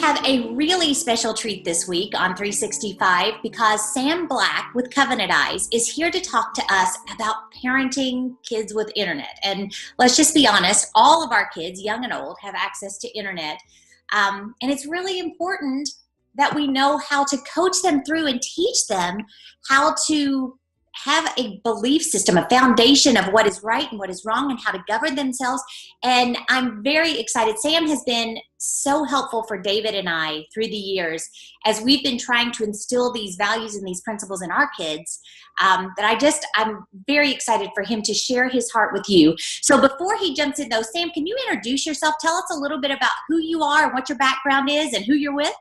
have a really special treat this week on 365 because Sam Black with Covenant Eyes is here to talk to us about parenting kids with internet. And let's just be honest, all of our kids, young and old, have access to internet. And it's really important that we know how to coach them through and teach them how to have a belief system, a foundation of what is right and what is wrong and how to govern themselves. And I'm very excited. Sam has been so helpful for David and I through the years as we've been trying to instill these values and these principles in our kids, I'm very excited for him to share his heart with you. So before he jumps in though, Sam, can you introduce yourself? Tell us a little bit about who you are and what your background is and who you're with.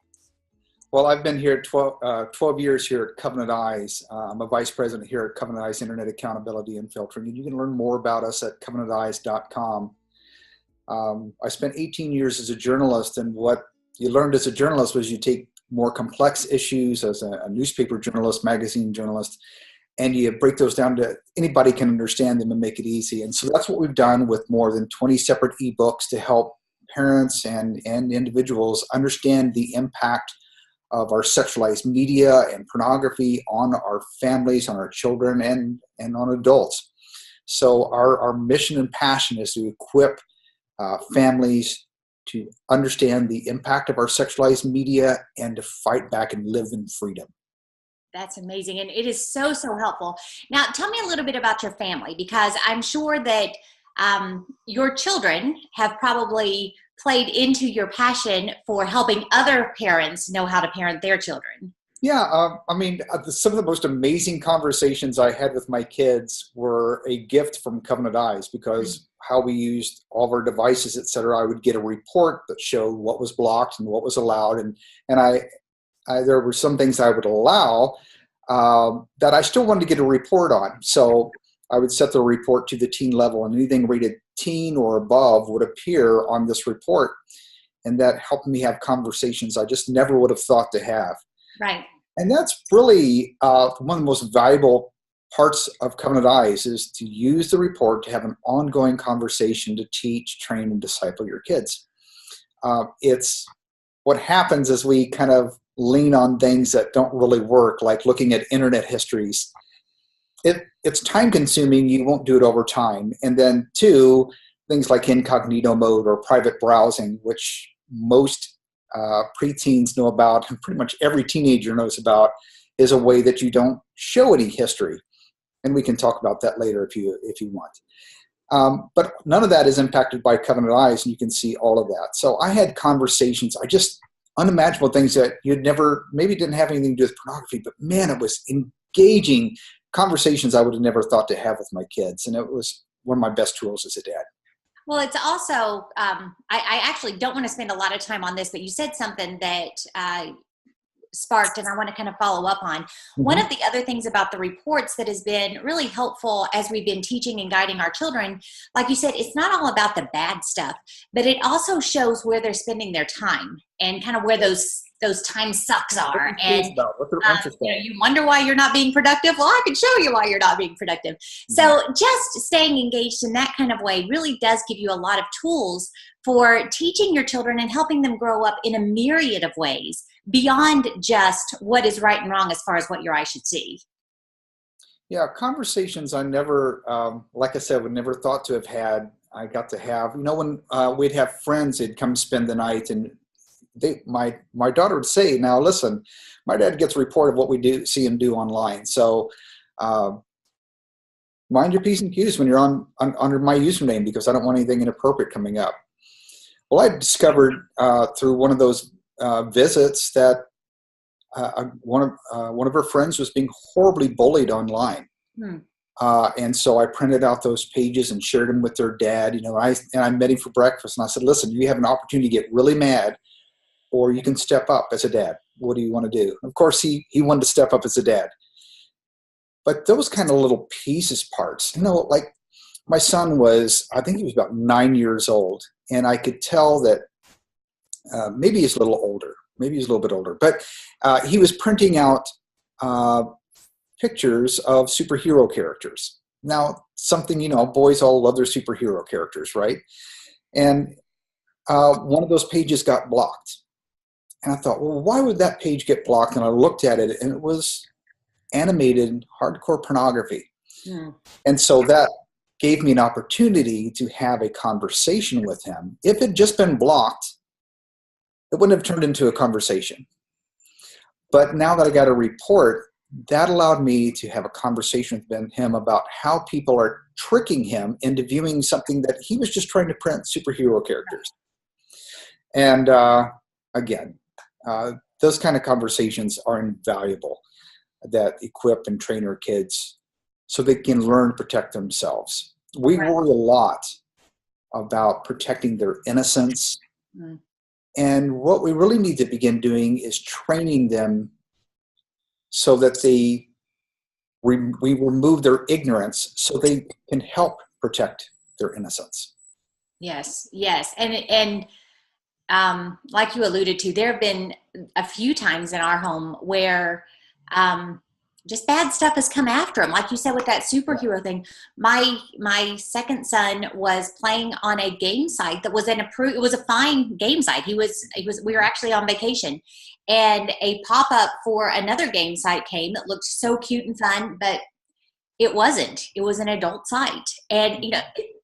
Well, I've been here 12 years here at Covenant Eyes. I'm a vice president here at Covenant Eyes Internet Accountability and Filtering. And you can learn more about us at covenanteyes.com. I spent 18 years as a journalist, and what you learned as a journalist was you take more complex issues as a newspaper journalist, magazine journalist, and you break those down to anybody can understand them and make it easy. And so that's what we've done with more than 20 separate ebooks to help parents and individuals understand the impact of our sexualized media and pornography on our families, on our children, and on adults. So our mission and passion is to equip families to understand the impact of our sexualized media and to fight back and live in freedom. That's amazing. And it is so, so helpful. Now, tell me a little bit about your family, because I'm sure that your children have probably played into your passion for helping other parents know how to parent their children. Yeah, some of the most amazing conversations I had with my kids were a gift from Covenant Eyes, because how we used all of our devices, et cetera. I would get a report that showed what was blocked and what was allowed. And there were some things I would allow that I still wanted to get a report on. So I would set the report to the teen level, and anything rated teen or above would appear on this report. And that helped me have conversations I just never would have thought to have. Right. And that's really one of the most valuable parts of Covenant Eyes, is to use the report to have an ongoing conversation to teach, train, and disciple your kids. It's what happens as we kind of lean on things that don't really work, like looking at internet histories. It's time consuming. You won't do it over time. And then two, things like incognito mode or private browsing, which most preteens know about, and pretty much every teenager knows about, is a way that you don't show any history. And we can talk about that later if you want. But none of that is impacted by Covenant Eyes, and you can see all of that. So I had conversations, unimaginable things that maybe didn't have anything to do with pornography, but man, it was engaging conversations I would have never thought to have with my kids. And it was one of my best tools as a dad. Well, it's also, I actually don't want to spend a lot of time on this, but you said something that sparked, and I want to kind of follow up on. Mm-hmm. One of the other things about the reports that has been really helpful as we've been teaching and guiding our children, like you said, it's not all about the bad stuff, but it also shows where they're spending their time and kind of where those time sucks are. And you wonder why you're not being productive. Well, I can show you why you're not being productive. Mm-hmm. So just staying engaged in that kind of way really does give you a lot of tools for teaching your children and helping them grow up in a myriad of ways beyond just what is right and wrong as far as what your eye should see. Yeah, conversations I never, like I said, would never thought to have had. I got to have, when we'd have friends, they'd come spend the night, and my daughter would say, "Now listen, my dad gets a report of what we see him do online. So mind your P's and Q's when you're under my username, because I don't want anything inappropriate coming up." Well, I discovered through one of those visits that one of her friends was being horribly bullied online. And so I printed out those pages and shared them with their dad. I met him for breakfast, and I said, "Listen, you have an opportunity to get really mad, or you can step up as a dad. What do you want to do?" Of course, he wanted to step up as a dad. But those kind of little parts, like my son I think he was about 9 years old, and I could tell that maybe he's a little older. Maybe he's a little bit older. But he was printing out pictures of superhero characters. Now, boys all love their superhero characters, right? And one of those pages got blocked. And I thought, well, why would that page get blocked? And I looked at it, and it was animated hardcore pornography. Mm. And so that gave me an opportunity to have a conversation with him. If it had just been blocked, it wouldn't have turned into a conversation. But now that I got a report, that allowed me to have a conversation with him about how people are tricking him into viewing something that he was just trying to print superhero characters. And again, those kind of conversations are invaluable, that equip and train our kids so they can learn to protect themselves. We worry a lot about protecting their innocence. Mm. And what we really need to begin doing is training them so that we remove their ignorance so they can help protect their innocence. Yes, yes. And like you alluded to, there have been a few times in our home where just bad stuff has come after him. Like you said, with that superhero thing, my second son was playing on a game site that was it was a fine game site. We were actually on vacation, and a pop-up for another game site came that looked so cute and fun, but it wasn't. It was an adult site. And,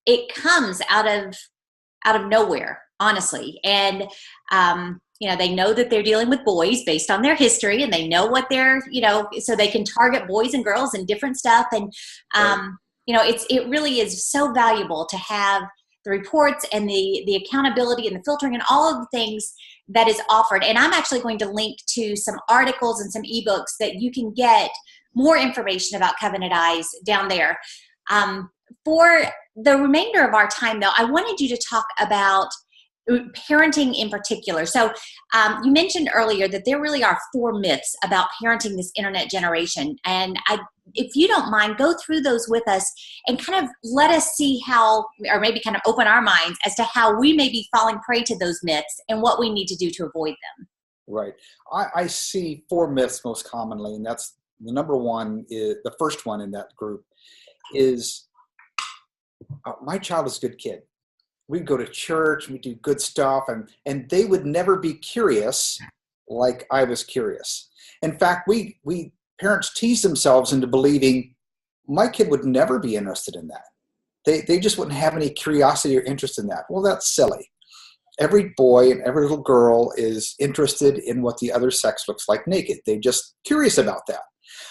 it comes out of nowhere, honestly. And, they know that they're dealing with boys based on their history, and they know what they're, so they can target boys and girls and different stuff. And, it really is so valuable to have the reports and the accountability and the filtering and all of the things that is offered. And I'm actually going to link to some articles and some ebooks that you can get more information about Covenant Eyes down there. For the remainder of our time, though, I wanted you to talk about parenting in particular. So you mentioned earlier that there really are 4 myths about parenting this internet generation. And if you don't mind, go through those with us and kind of let us see how, or maybe kind of open our minds as to how we may be falling prey to those myths and what we need to do to avoid them. Right. I see 4 myths most commonly, and that's the number one is the first one in that group is my child is a good kid. We'd go to church, we do good stuff, and they would never be curious like I was curious. In fact, we parents tease themselves into believing my kid would never be interested in that. They just wouldn't have any curiosity or interest in that. Well, that's silly. Every boy and every little girl is interested in what the other sex looks like naked. They're just curious about that.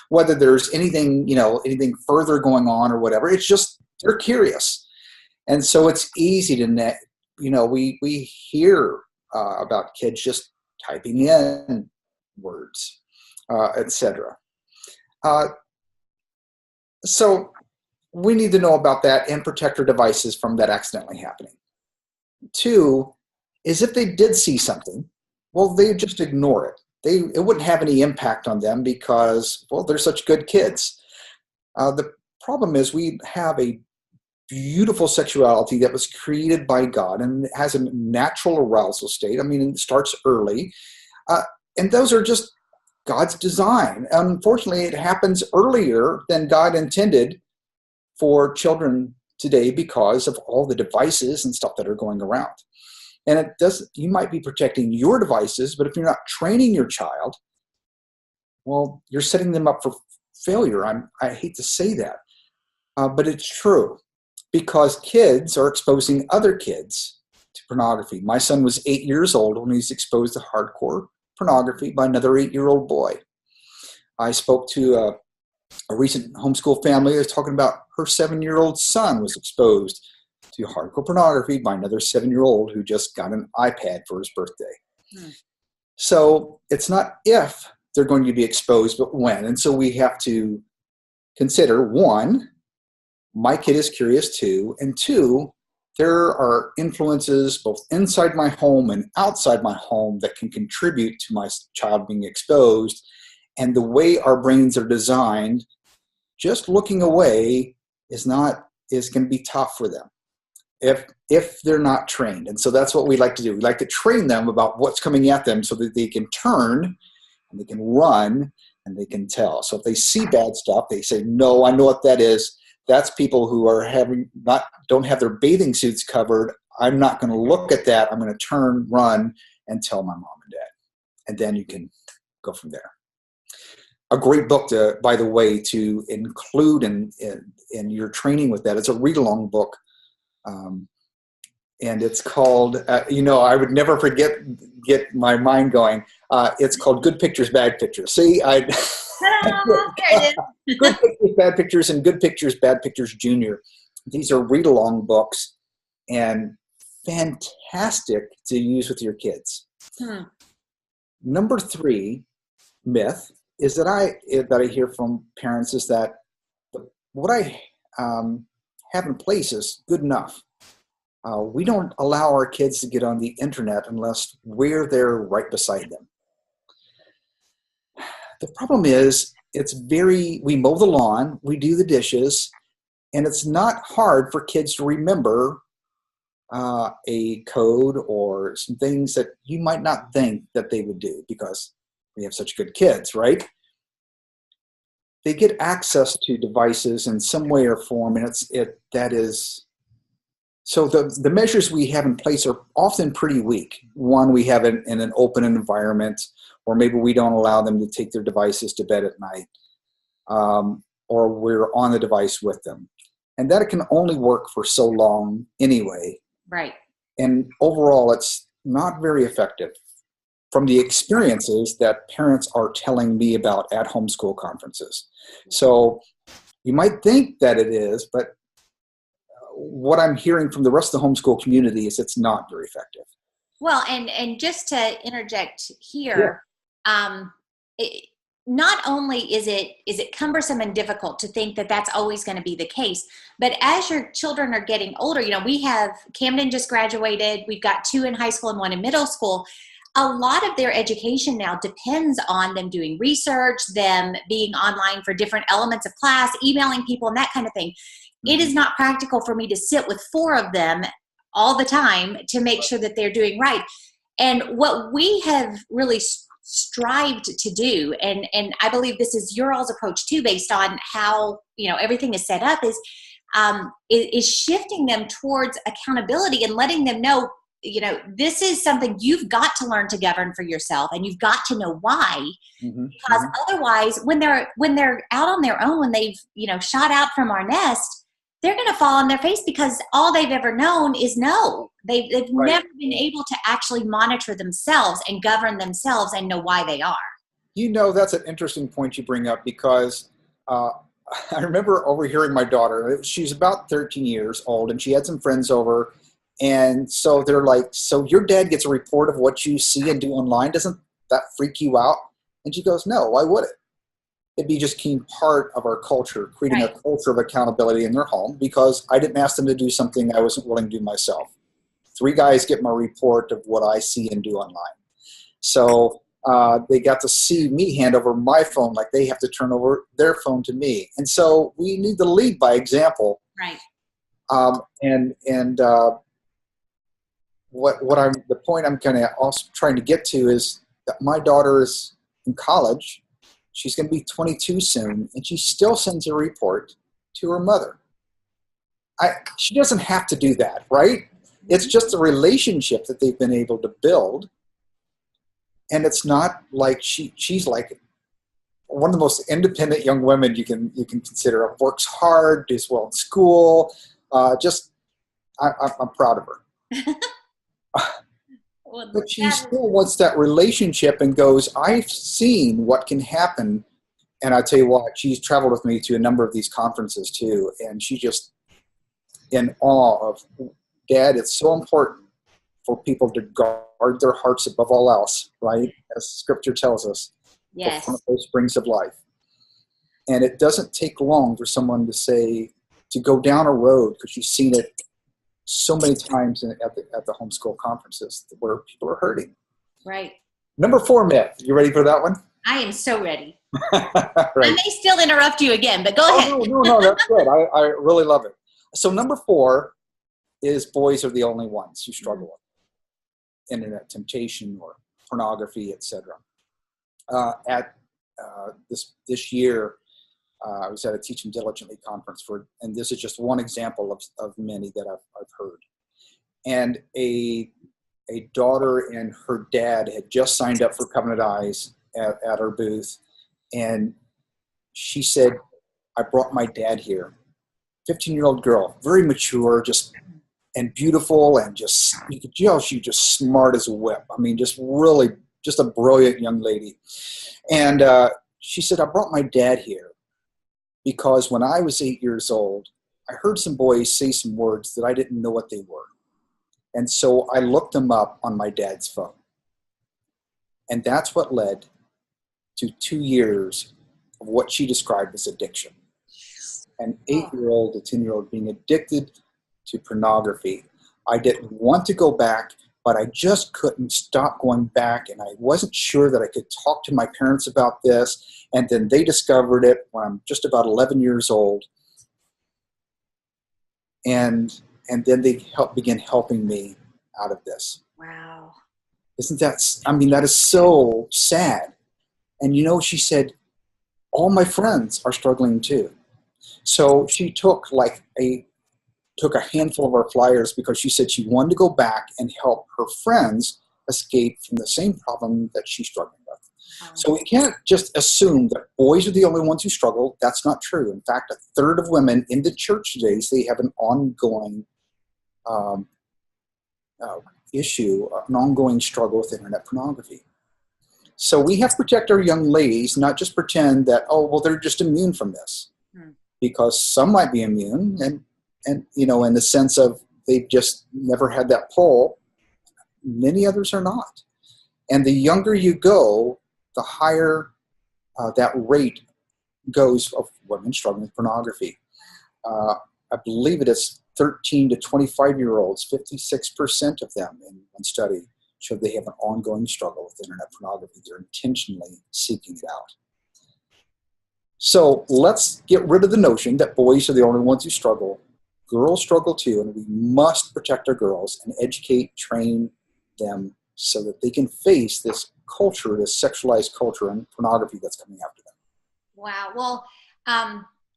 Whether there's anything further going on or whatever, it's just they're curious. And so it's easy to, we hear about kids just typing in words, etc. So we need to know about that and protect our devices from that accidentally happening. 2 is if they did see something, well, they just ignore it. It wouldn't have any impact on them because, well, they're such good kids. The problem is we have a beautiful sexuality that was created by God and it has a natural arousal state. I mean, it starts early. And those are just God's design. Unfortunately, it happens earlier than God intended for children today because of all the devices and stuff that are going around. And you might be protecting your devices, but if you're not training your child, well, you're setting them up for failure. I hate to say that, but it's true because kids are exposing other kids to pornography. My son was 8 years old when he was exposed to hardcore pornography by another 8-year-old boy. I spoke to a recent homeschool family that was talking about her 7-year-old son was exposed to hardcore pornography by another 7-year-old who just got an iPad for his birthday. So it's not if they're going to be exposed, but when. And so we have to consider, 1, my kid is curious too, and 2, there are influences both inside my home and outside my home that can contribute to my child being exposed. And the way our brains are designed, just looking away is going to be tough for them if they're not trained. And so that's what we like to do. We like to train them about what's coming at them so that they can turn and they can run and they can tell. So if they see bad stuff, they say, no, I know what that is. That's people who are don't have their bathing suits covered. I'm not going to look at that. I'm going to turn, run, and tell my mom and dad. and then you can go from there. A great book, by the way, to include in your training with that. It's a read-along book, and it's called, I would never get my mind going. It's called Good Pictures, Bad Pictures. See, There it is. Good Pictures, Bad Pictures, and Good Pictures, Bad Pictures Junior. These are read-along books and fantastic to use with your kids. Number 3 myth is that I hear from parents is that what I have in place is good enough. We don't allow our kids to get on the internet unless we're there right beside them. The problem is we mow the lawn, we do the dishes, and it's not hard for kids to remember a code or some things that you might not think that they would do because we have such good kids, right? They get access to devices in some way or form, and so the measures we have in place are often pretty weak. One, we have it in an open environment, or maybe we don't allow them to take their devices to bed at night, or we're on the device with them. And that can only work for so long anyway. Right. And overall, it's not very effective from the experiences that parents are telling me about at homeschool conferences. So you might think that it is, but what I'm hearing from the rest of the homeschool community is it's not very effective. Well, and just to interject here, not only is it cumbersome and difficult to think that that's always going to be the case, but as your children are getting older, we have Camden just graduated. We've got 2 in high school and 1 in middle school. A lot of their education now depends on them doing research, them being online for different elements of class, emailing people, and that kind of thing. It is not practical for me to sit with 4 of them all the time to make sure that they're doing right. And what we have really strived to do, and I believe this is your all's approach too, based on how everything is set up, is shifting them towards accountability and letting them know, this is something you've got to learn to govern for yourself, and you've got to know why. Because otherwise, when they're out on their own, when they've shot out from our nest, they're going to fall on their face because all they've ever known is no. They've never been able to actually monitor themselves and govern themselves and know why they are. That's an interesting point you bring up because I remember overhearing my daughter. She's about 13 years old, and she had some friends over. And so they're like, so your dad gets a report of what you see and do online. Doesn't that freak you out? And she goes, no, why would it? It'd be just keen part of our culture, creating a culture of accountability in their home because I didn't ask them to do something I wasn't willing to do myself. 3 guys get my report of what I see and do online. So they got to see me hand over my phone like they have to turn over their phone to me. And so we need to lead by example. Right. The point I'm kind of also trying to get to is that my daughter is in college. She's going to be 22 soon, and she still sends a report to her mother. She doesn't have to do that, right? It's just a relationship that they've been able to build, and it's not like she's like one of the most independent young women you can consider. Works hard, does well in school. I'm proud of her. But she still wants that relationship and goes, I've seen what can happen. And I tell you what, she's traveled with me to a number of these conferences too. And she's just in awe of, Dad, it's so important for people to guard their hearts above all else, right? As scripture tells us. Yes. From those springs of life. And it doesn't take long for someone to go down a road, because you've seen it so many times at the homeschool conferences where people are hurting. Right. Number 4 myth. You ready for that one? I am so ready. Right. I may still interrupt you again, but go ahead. No, that's good. I really love it. So number 4 is boys are the only ones who struggle with internet temptation or pornography, etc. This year, I was at a Teach 'em Diligently conference and this is just one example of many that I've heard. And a daughter and her dad had just signed up for Covenant Eyes at our booth. And she said, I brought my dad here. 15-year-old girl, very mature, just and beautiful, and just you could tell she was just smart as a whip. I mean, just really, just a brilliant young lady. And she said, I brought my dad here because when I was 8 years old, I heard some boys say some words that I didn't know what they were. And so I looked them up on my dad's phone. And that's what led to 2 years of what she described as addiction. An 8-year-old, a 10-year-old being addicted to pornography. I didn't want to go back, but I just couldn't stop going back. And I wasn't sure that I could talk to my parents about this. And then they discovered it when I'm just about 11 years old. And then they began helping me out of this. Wow. Isn't that, I mean, that is so sad. And she said, all my friends are struggling too. So she took a handful of our flyers because she said she wanted to go back and help her friends escape from the same problem that she's struggling with. So we can't just assume that boys are the only ones who struggle. That's not true. In fact, a third of women in the church today say they have an ongoing issue, an ongoing struggle with internet pornography. So we have to protect our young ladies, not just pretend that, they're just immune from this. Because some might be immune and in the sense of they've just never had that pull. Many others are not. And the younger you go, the higher that rate goes of women struggling with pornography. I believe it is 13 to 25-year-olds, 56% of them in one study showed they have an ongoing struggle with internet pornography. They're intentionally seeking it out. So let's get rid of the notion that boys are the only ones who struggle. Girls struggle too, and we must protect our girls and educate, train them so that they can face this culture, this sexualized culture and pornography that's coming after them. Wow. Well,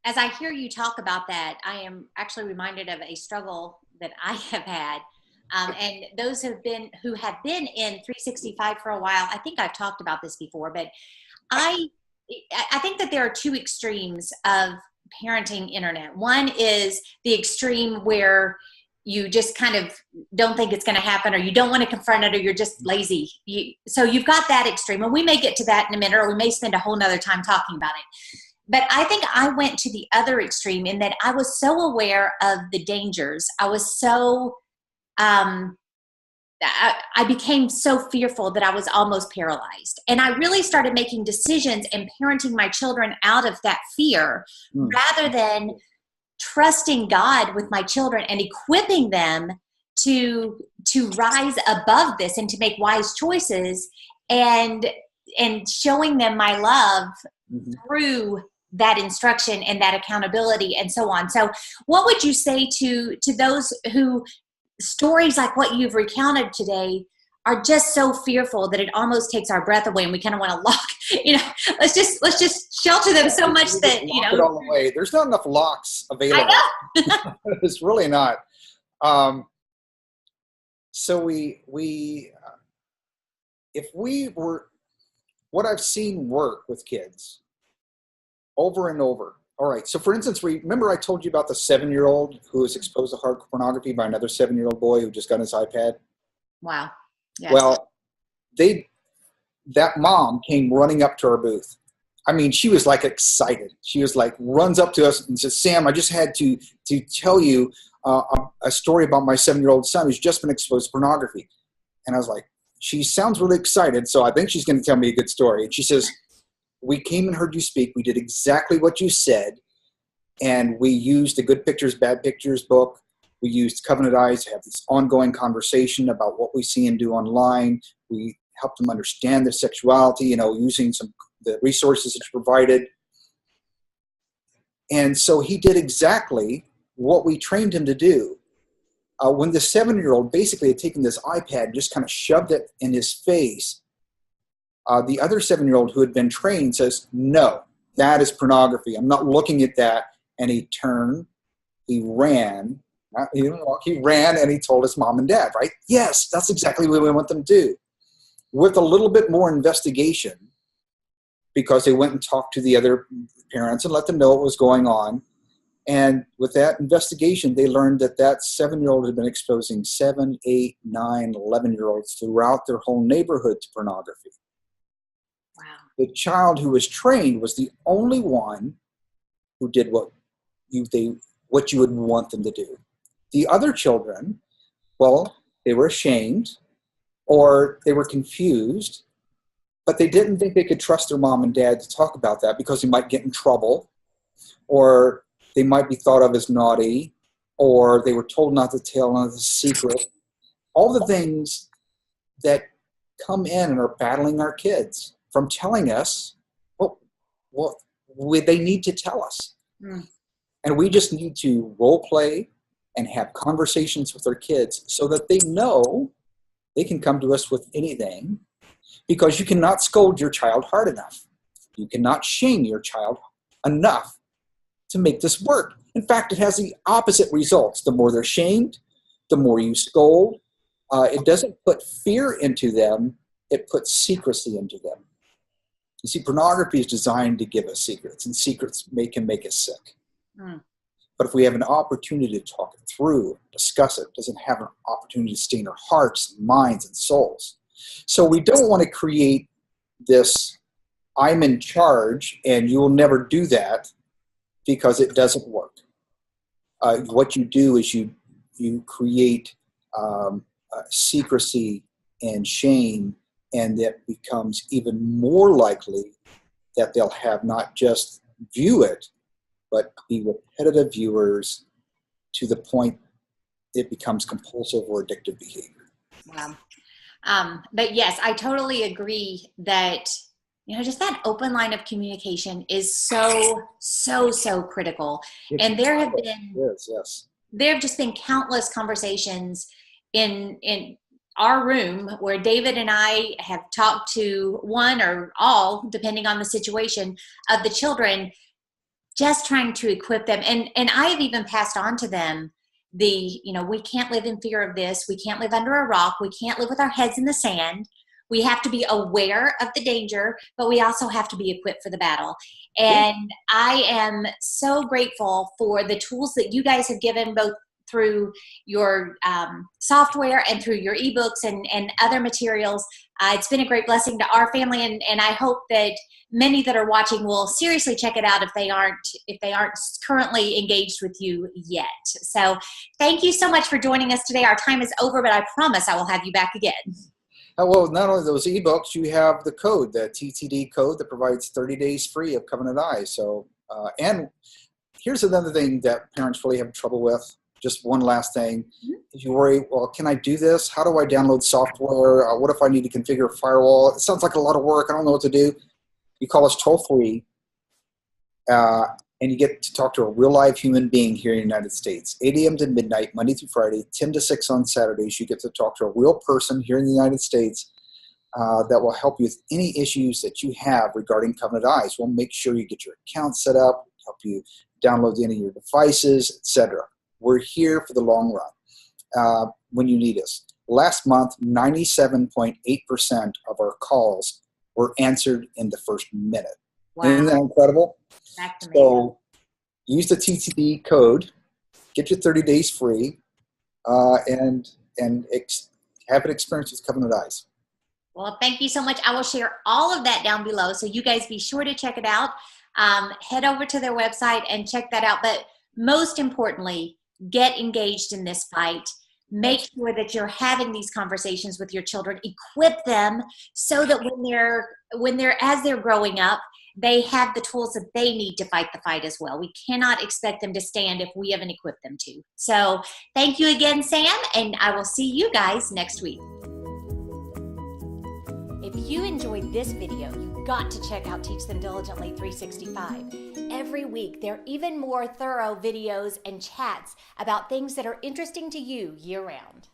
as I hear you talk about that, I am actually reminded of a struggle that I have had. And those who have been in 365 for a while, I think I've talked about this before, but I think that there are two extremes of parenting internet. One is the extreme where you just kind of don't think it's going to happen, or you don't want to confront it, or you're just lazy. So you've got that extreme, and we may get to that in a minute, or we may spend a whole nother time talking about it. But I think I went to the other extreme in that I was so aware of the dangers. I was so I became so fearful that I was almost paralyzed. And I really started making decisions and parenting my children out of that fear rather than trusting God with my children and equipping them to rise above this and to make wise choices and showing them my love through that instruction and that accountability and so on. So what would you say to those who stories like what you've recounted today are just so fearful that it almost takes our breath away, and we kind of want to lock, let's just shelter them so much that, it all the way. There's not enough locks available. I know. It's really not. So if we were, what I've seen work with kids over and over. All right. So, for instance, remember I told you about the 7-year-old who was exposed to hardcore pornography by another 7-year-old boy who just got his iPad? Wow. Yeah. Well, that mom came running up to our booth. I mean, she was like excited. She was like, runs up to us and says, Sam, I just had to tell you a story about my 7-year-old son who's just been exposed to pornography. And I was like, she sounds really excited, so I think she's going to tell me a good story. And she says, we came and heard you speak. We did exactly what you said. And we used the Good Pictures, Bad Pictures book. We used Covenant Eyes to have this ongoing conversation about what we see and do online. We helped them understand their sexuality, using the resources that you provided. And so he did exactly what we trained him to do. When the 7-year-old basically had taken this iPad and just kind of shoved it in his face, the other 7-year-old who had been trained says, no, that is pornography. I'm not looking at that. And he turned, he ran, He didn't walk, he ran, and he told his mom and dad, right? Yes, that's exactly what we want them to do. With a little bit more investigation, because they went and talked to the other parents and let them know what was going on. And with that investigation, they learned that that 7-year-old had been exposing 7, 8, 9, 11-year-olds throughout their whole neighborhood to pornography. Wow. The child who was trained was the only one who did what you would want them to do. The other children, well, they were ashamed or they were confused, but they didn't think they could trust their mom and dad to talk about that because they might get in trouble, or they might be thought of as naughty, or they were told not to tell another secret. All the things that come in and are battling our kids from telling us what they need to tell us. Mm. And we just need to role play and have conversations with our kids so that they know they can come to us with anything, because you cannot scold your child hard enough. You cannot shame your child enough to make this work. In fact, it has the opposite results. The more they're shamed, the more you scold. It doesn't put fear into them, it puts secrecy into them. You see, pornography is designed to give us secrets, and secrets can make us sick. Mm. But if we have an opportunity to talk it through, discuss it, doesn't have an opportunity to stain our hearts, minds, and souls. So we don't want to create this, I'm in charge and you will never do that, because it doesn't work. What you do is you create secrecy and shame, and that becomes even more likely that they'll have not just view it, but be repetitive viewers to the point it becomes compulsive or addictive behavior. Wow. But yes, I totally agree that, just that open line of communication is so critical. And there have been, there have just been countless conversations in our room where David and I have talked to one or all, depending on the situation, of the children, just trying to equip them. And I have even passed on to them we can't live in fear of this. We can't live under a rock. We can't live with our heads in the sand. We have to be aware of the danger, but we also have to be equipped for the battle. And I am so grateful for the tools that you guys have given, both through your software and through your ebooks and other materials. It's been a great blessing to our family, and I hope that many that are watching will seriously check it out if they aren't currently engaged with you yet. So thank you so much for joining us today. Our time is over, but I promise I will have you back again. Well, not only those ebooks, you have the code, the TTD code that provides 30 days free of Covenant Eyes. So, and here's another thing that parents really have trouble with. Just one last thing. If you worry, well, can I do this? How do I download software? What if I need to configure a firewall? It sounds like a lot of work. I don't know what to do. You call us toll-free, and you get to talk to a real live human being here in the United States. 8 a.m. to midnight, Monday through Friday, 10 to 6 on Saturdays. You get to talk to a real person here in the United States that will help you with any issues that you have regarding Covenant Eyes. We'll make sure you get your account set up, help you download any of your devices, etc. We're here for the long run when you need us. Last month, 97.8% of our calls were answered in the first minute. Wow. Isn't that incredible? So use the TTD code, get your 30 days free, and have an experience with Covenant Eyes. Well, thank you so much. I will share all of that down below, so you guys be sure to check it out. Head over to their website and check that out. But most importantly, get engaged in this fight. Make sure that you're having these conversations with your children. Equip them so that as they're growing up, they have the tools that they need to fight the fight as well. We cannot expect them to stand if we haven't equipped them to. So thank you again, Sam, and I will see you guys next week. If you enjoyed this video, you've got to check out Teach Them Diligently 365. Every week, there are even more thorough videos and chats about things that are interesting to you year-round.